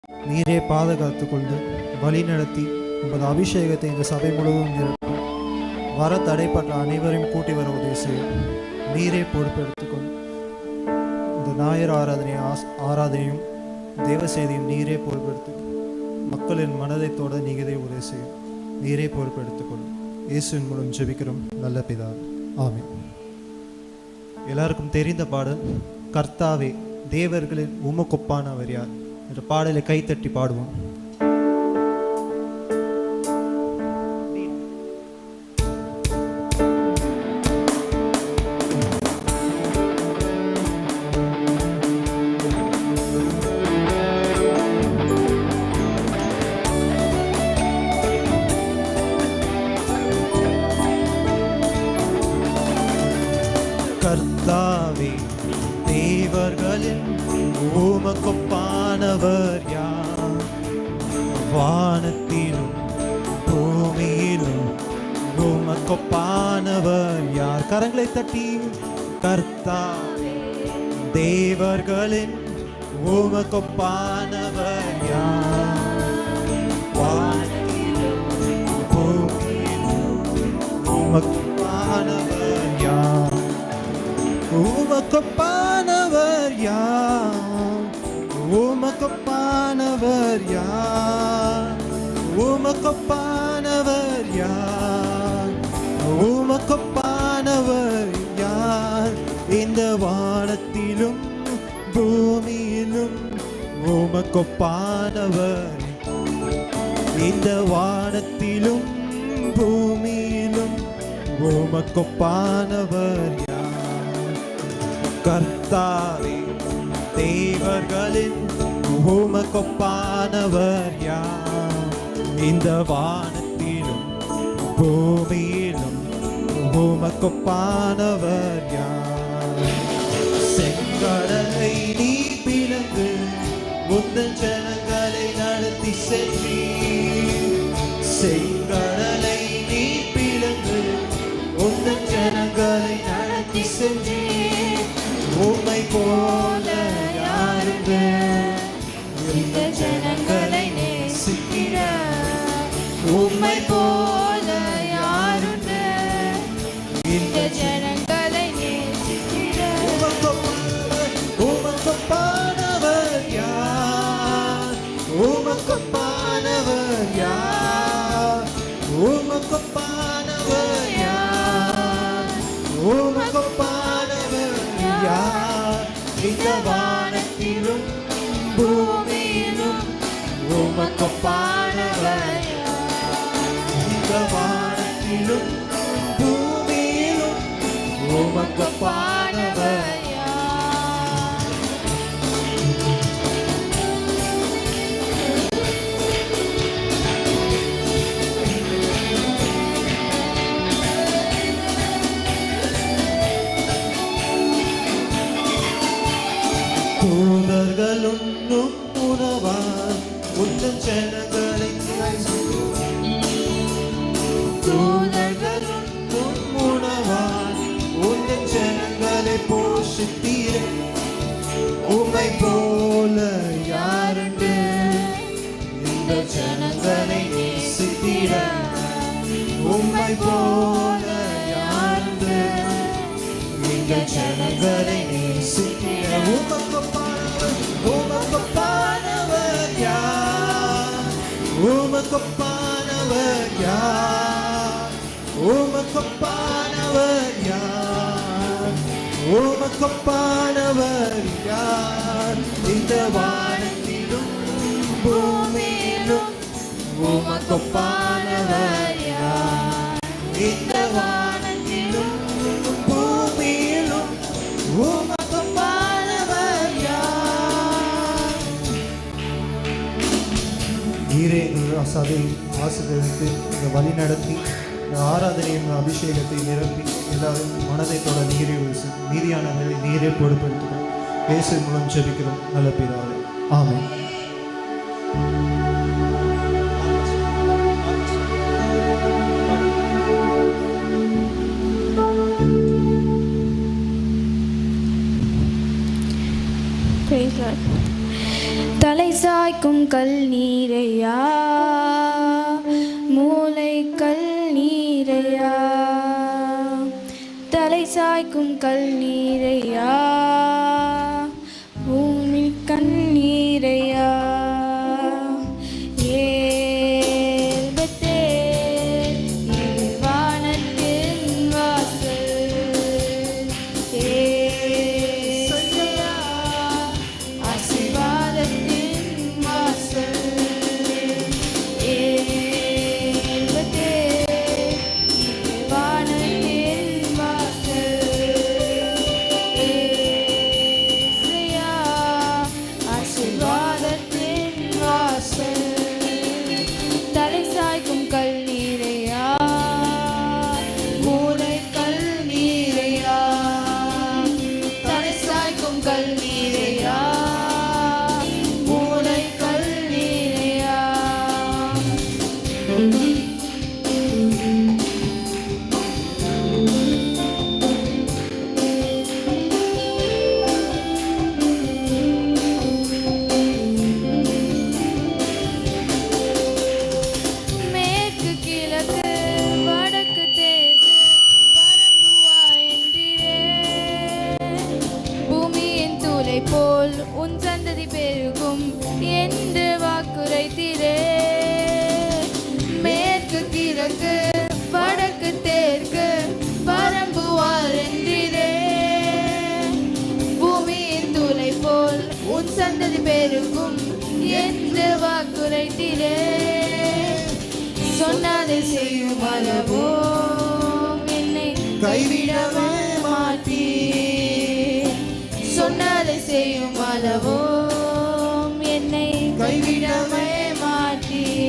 நீரே பாதுகாத்து கொண்டு வழி நடத்தி உமது அபிஷேகத்தை இந்த சபை முழுவதும் நிரப்பும். வர தடைப்பட்ட அனைவரையும் கூட்டி வர உதவி செய்யும். நீரே பொறுப்பெடுத்துக்கொண்டு இந்த ஞாயிறு ஆராதனையும் தேவ செய்தியும் நீரே பொறுப்பெடுத்துக்கொள். மக்களின் மனதை தொட நீங்களே உதவி செய்யும். நீரே பொறுப்பெடுத்துக்கொள்ளும். இயேசுவின் மூலம் ஜெபிக்கிறோம் நல்ல பிதா, ஆமென். எல்லாருக்கும் தெரிந்த பாடல் கர்த்தாவே தேவர்களில் உமக்கொப்பானவர் யார் என்ற பாடலை கைத்தட்டி பாடுவோம். கர்த்தாவே தேவர்களில் உமக்கொப்பானவர் யார்? வானத்திலும் பூமியிலும் உமக்கொப்பானவர் யார்? கரங்களை தட்டி கர்த்தாவே தேவர்களில் உமக்கொப்பானவர் யார்? வானத்திலும் பூமியிலும் உமக்கொப்பானவர் யார்? உமக்கொப்பானவர் யார்? உமக்கொப்பானவர் யார்? உமக்கொப்பானவர் யார்? உமக்கொப்பானவர் யார்? இந்த வானத்திலும் பூமியிலும் உமக்கொப்பானவர். இந்த வானத்திலும் பூமியிலும் உமக்கொப்பானவர் யார்? கர்த்தாவே தேவர்களின் உமக்கொப்பானவர் யார்? இந்த வானத்திலும் பூமியிலும் உமக்கொப்பானவர் யார்? செங்கடலை நீ பிளந்து உந்தன் ஜனங்களை நடத்தி சென்றீர். செங்கடலை நீ பிளந்து உந்தன் ஜனங்களை நடத்தி சென்றீர். உம்மை போல யாருங்க இந்த ஜனங்களை நேசிக்கிற? உம்மை போல யாருங்க இந்த ஜனங்களை நேசிக்கிற? உமக்கொப்பானவர் யார்? உமக்கொப்பானவர் யார்? உமக்கொப்பானவர் யார்? உமக்கொப்பானவர் யார்? இந்த வானத்திலும் பூமியிலும் உமக்கொப்பானவர் யார்? இந்த வானத்திலும் பூமியிலும் உமக்கொப்பானவர் யார்? தூதர்களும் உணவார் உந்தன் ஜனங்களை தூதர்களும் உணவார் உந்தன் ஜனங்களை போஷித்தீரே. உம்மை போல யாருண்டு இந்த ஜனங்களை நேசித்தீர? உம்மை போல யாருண்டு இந்த ஜனங்களை நேசித்தீர? உமக்கொப்பானவர் யார்? உமக்கொப்பானவர் யார்? உமக்கொப்பானவர் யார்? உமக்கொப்பானவர் யார்? இந்த வானத்திலும் பூமியிலும் உமக்கொப்பானவர் யார்? இந்த வானத்திலும் பூமியிலும் உமக்கொப்பானவர் யார்? நீரே சபை ஆசீர்வதித்து இந்த வழி நடத்தி இந்த ஆராதனையும் அபிஷேகத்தை நிரப்பி எல்லாரும் மனதை தொட நீரே நீதியானவர்களை நீரே பொறுப்பெடுத்துக்கிறோம். இயேசுவின் மூலம் ஜெபிக்கிறோம் நல்ல பிதாவே, ஆமென். Praise God. தலை சாய்க்கும் கல் நீரையா மூளை கல் நீரையா தலை சாய்க்கும் கல் நீரையா பூமி கண்ணீரையா சொன்னதை செய்யும் அளவோ என்னை கைவிடவே மாட்டீர் சொன்னதை செய்யும் அளவோ என்னை கைவிடவே மாட்டீர்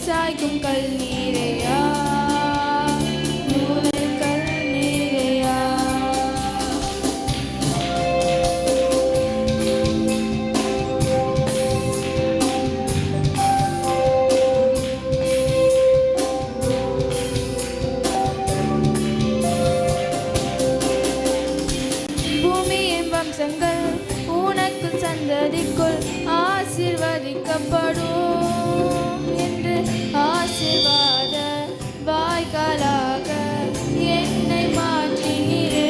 சாய்க்கும் கல் நீரையா மூளை கல் நீரையா பூமியின் வம்சங்கள் உனக்கு சந்ததிக்குள் ஆசீர்வதிக்கப்படும் ஆசீர்வாத வாய்க்காலாக என்னை மாற்றினீரே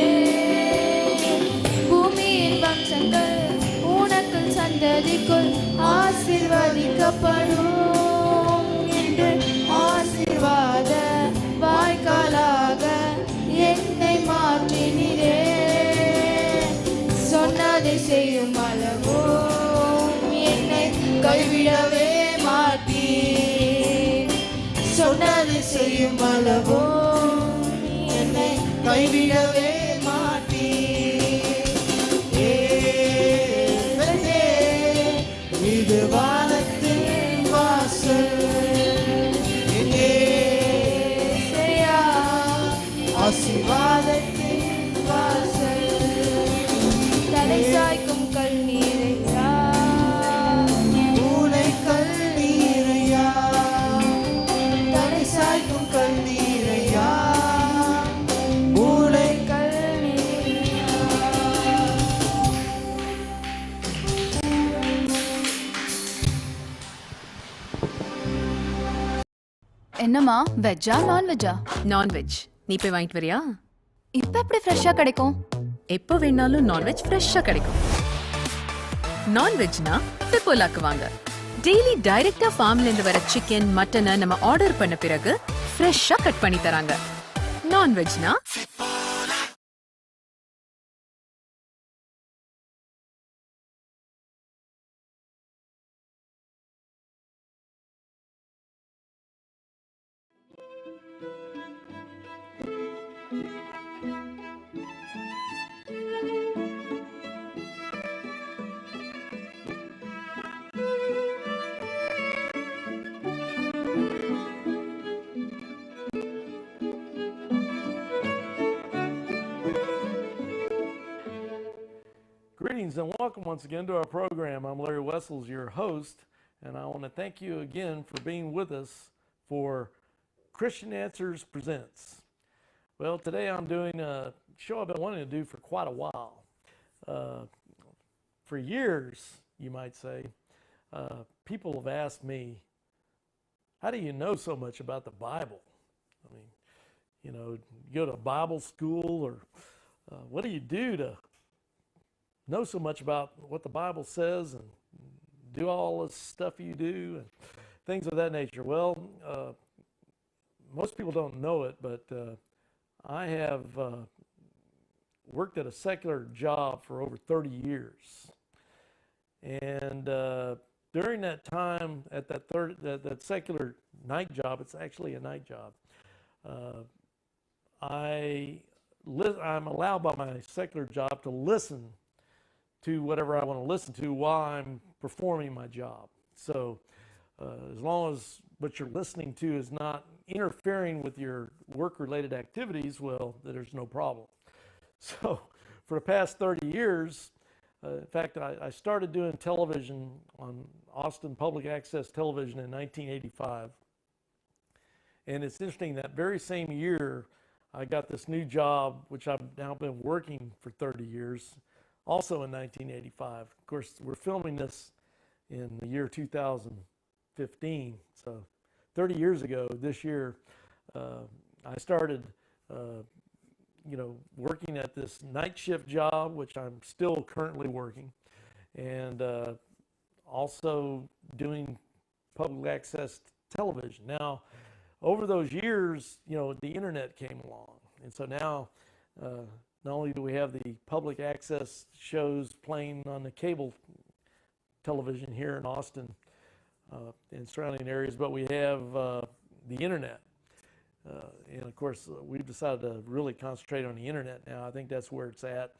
பூமியின் வம்சங்கள் உனக்கு சந்ததிக்குள் ஆசீர்வதிக்கப்படும் என்று ஆசீர்வாத வாய்க்காலாக என்னை மாற்றினீரே சொன்னதை செய்யும் அளவோ என்னை கைவிடவே மாட்டீர் சொன்னதை செய்யும் அளவோ என்னை கைவிடவே மாட்டீர் இது வானத்தின் வாசல் ஆசீர்வாதத்தின் வாசல் தலை சாய்க்கும் கல் நீரையா மூளை கல் நீரையா தலை சாய்க்கும் கல் நீரையா மூளை கல் நீரையா. என்னம்மா வெஜ்ஜா நான்வெஜ்ஜா? நான்வெஜ். நீ போய் வாங்கிட்டு வரியா? இப்ப எப்படி ஃப்ரெஷ்ஷா கிடைக்கும்? எப்போ வேணாலும் நான்வெஜ் ஃப்ரெஷ்ஷா கிடைக்கும். நான்வெஜ்னா சிப்போலாக்கு வாங்க. டெய்லி டைரக்டா ஃபார்ம்ல இருந்து வர சிக்கன் மட்டனை நம்ம ஆர்டர் பண்ண பிறகு ஃப்ரெஷ்ஷா கட் பண்ணி தராங்க. நான்வெஜ்னா Greetings and welcome once again to our program. I'm Larry Wessels, your host, and I want to thank you again for being with us for Christian Answers Presents. Well, today I'm doing a show I've been wanting to do for quite a while. For years, you might say, people have asked me, how do you know so much about the Bible? I mean, you know, you go to Bible school, or what do you do to know so much about what the Bible says and do all this stuff you do and things of that nature? Well, most people don't know it, but I have worked at a secular job for over 30 years. And during that time at that secular night job, it's actually a night job, I'm allowed by my secular job to listen to whatever I want to listen to while I'm performing my job. So as long as what you're listening to is not interfering with your work-related activities, well, there's no problem. So for the past 30 years, in fact, I started doing television on Austin Public Access Television in 1985. And it's interesting, that very same year, I got this new job, which I've now been working for 30 years, also in 1985. Of course, we're filming this in the year 2015. So 30 years ago, this year, I started working at this night shift job, which I'm still currently working, and also doing public access television. Now, over those years, the internet came along, and so now not only do we have the public access shows playing on the cable television here in Austin and surrounding areas, but we have the internet. And of course, we've decided to really concentrate on the internet now. I think that's where it's at.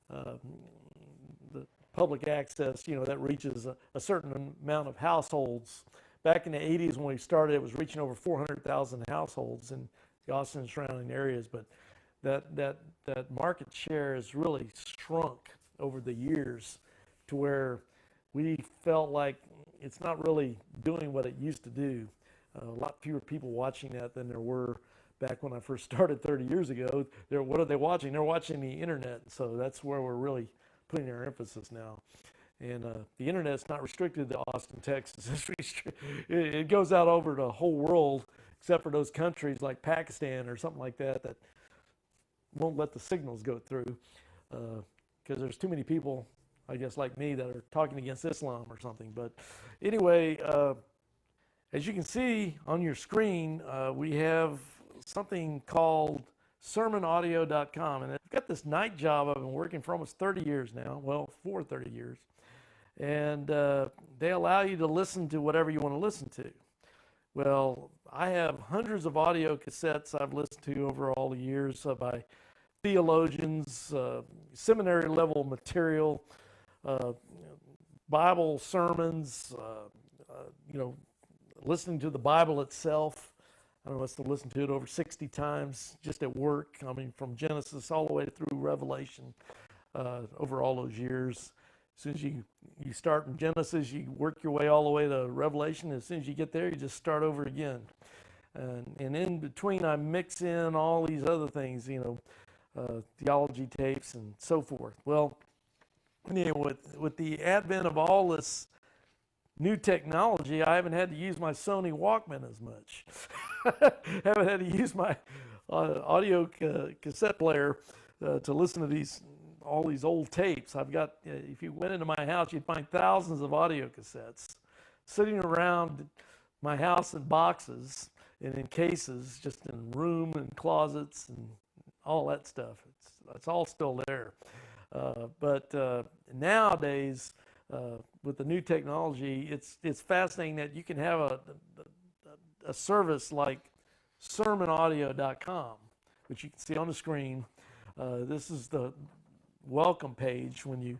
The public access, that reaches a certain amount of households. Back in the 80s when we started, it was reaching over 400,000 households in the Austin and surrounding areas. But that market share has really shrunk over the years to where we felt like it's not really doing what it used to do. A lot fewer people watching that than there were back when I first started 30 years ago. What are they watching? They're watching the internet. So that's where we're really putting our emphasis now. And the internet's not restricted to Austin, Texas. It goes out over the whole world, except for those countries like Pakistan or something like that that won't let the signals go through because there's too many people, I guess, like me, that are talking against Islam or something. But anyway, as you can see on your screen, we have something called sermonaudio.com. And I've got this night job I've been working for almost 30 years now, well, for 30 years. And they allow you to listen to whatever you want to listen to. Well, I have hundreds of audio cassettes I've listened to over all the years by theologians, seminary level material, Bible sermons, listening to the Bible itself. I must have listened to it over 60 times just at work. I mean, from Genesis all the way through Revelation over all those years. As soon as you start in Genesis, you work your way all the way to Revelation. As soon as you get there, you just start over again. And in between, I mix in all these other things, theology tapes and so forth. Well, with the advent of all this new technology, I haven't had to use my Sony Walkman as much. Haven't had to use my audio cassette player to listen to all these old tapes. I've got, if you went into my house, you'd find thousands of audio cassettes sitting around my house in boxes and in cases, just in room and closets and all that stuff. It's all still there. But nowadays, with the new technology, it's fascinating that you can have a service like sermonaudio.com, which you can see on the screen. This is the welcome page when you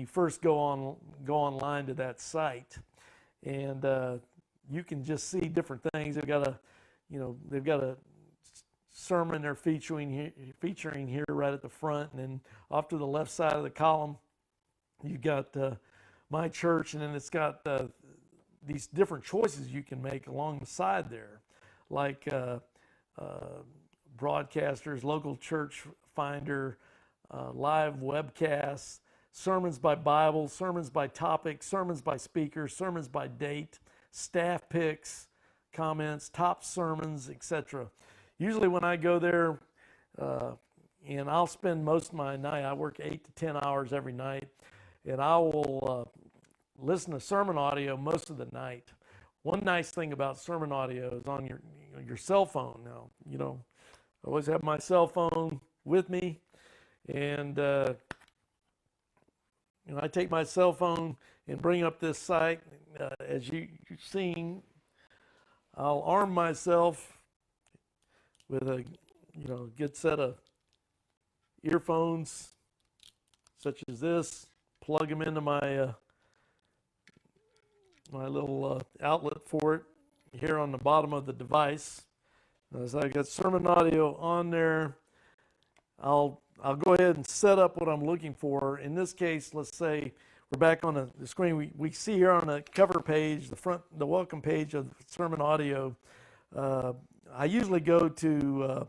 first go online to that site, and you can just see different things. They've got a sermon they're featuring here right at the front, and then off to the left side of the column You got My Church, and then it's got these different choices you can make along the side there, like broadcasters, local church finder, live webcasts, sermons by Bible, sermons by topic, sermons by speaker, sermons by date, staff picks, comments, top sermons, etc. Usually when I go there, and I'll spend most of my night, I work 8 to 10 hours every night, and I will listen to sermon audio most of the night. One nice thing about sermon audio is on your cell phone now. You know, I always have my cell phone with me, and I take my cell phone and bring up this site. As you've seen, I'll arm myself with a good set of earphones such as this, plug them into my my little outlet for it here on the bottom of the device. As I got sermon audio on there, I'll go ahead and set up what I'm looking for. In this case, let's say we're back on the screen. We see here on the cover page, the welcome page of sermon audio. I usually go to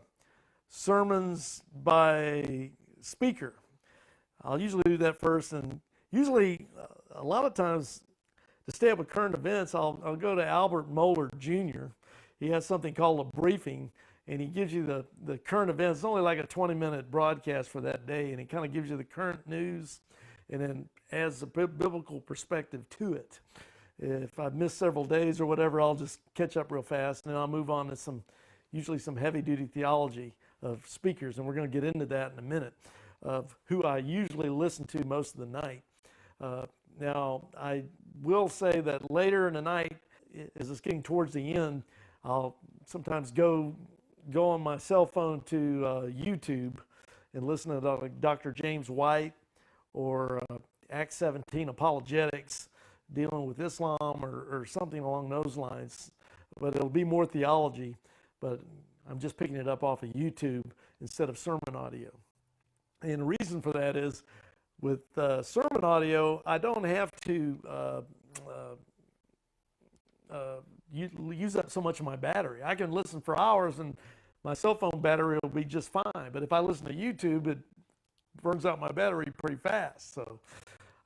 sermons by speaker. I'll usually do that first, and usually a lot of times to stay up with current events, I'll go to Albert Mohler Jr. He has something called a briefing, and he gives you the current events. It's only like a 20-minute broadcast for that day, and he kind of gives you the current news and then adds a biblical perspective to it. If I've missed several days or whatever, I'll just catch up real fast, and then I'll move on to usually some heavy-duty theology of speakers, and we're going to get into that in a minute, of who I usually listen to most of the night. Now, I will say that later in the night, as it's getting towards the end, I'll sometimes go on my cell phone to YouTube and listen to Dr. James White or Acts 17 Apologetics, dealing with Islam or something along those lines. But it'll be more theology, but I'm just picking it up off of YouTube instead of sermon audio. And the reason for that is, with sermon audio, I don't have to use up so much of my battery. I can listen for hours and my cell phone battery will be just fine. But if I listen to YouTube, it burns out my battery pretty fast. So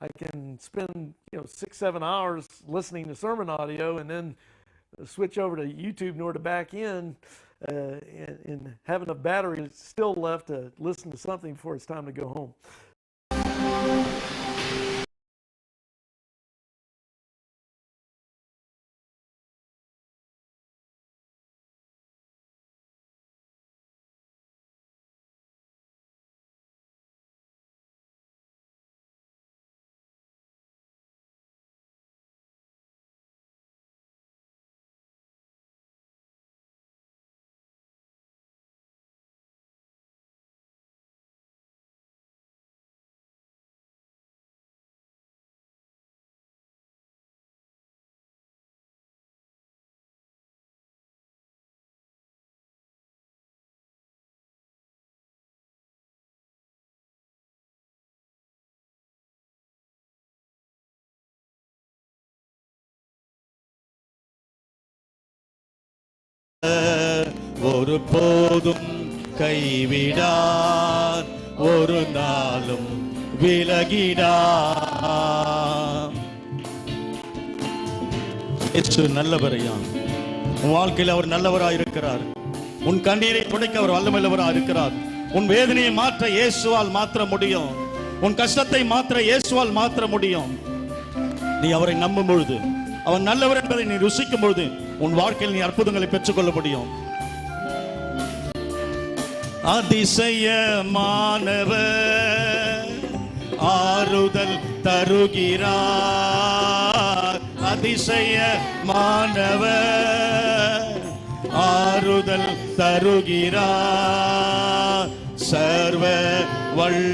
I can spend 6-7 hours listening to sermon audio and then switch over to YouTube in order to back in and have enough battery still left to listen to something before it's time to go home. ஒரு போதும் கைவிடார், ஒரு நாளும் விலகிடார். இயேசு நல்லவரையா, உன் வாழ்க்கையில் அவர் நல்லவராக இருக்கிறார். உன் கண்ணீரை துடைக்க அவர் வல்லமையுள்ளவராக இருக்கிறார். உன் வேதனையை மாற்ற இயேசுவால் மாற்ற முடியும். உன் கஷ்டத்தை மாற்ற இயேசுவால் மாற்ற முடியும். நீ அவரை நம்பும் பொழுது, அவன் நல்லவர் என்பதை நீ ருசிக்கும் பொழுது, உன் வாழ்க்கையில் நீ அற்புதங்களை பெற்றுக்கொள்ள முடியும். அதிசயமானவர் ஆறுதல் தருகிறார். அதிசயமானவர் ஆறுதல் தருகிறார். சர்வ வல்ல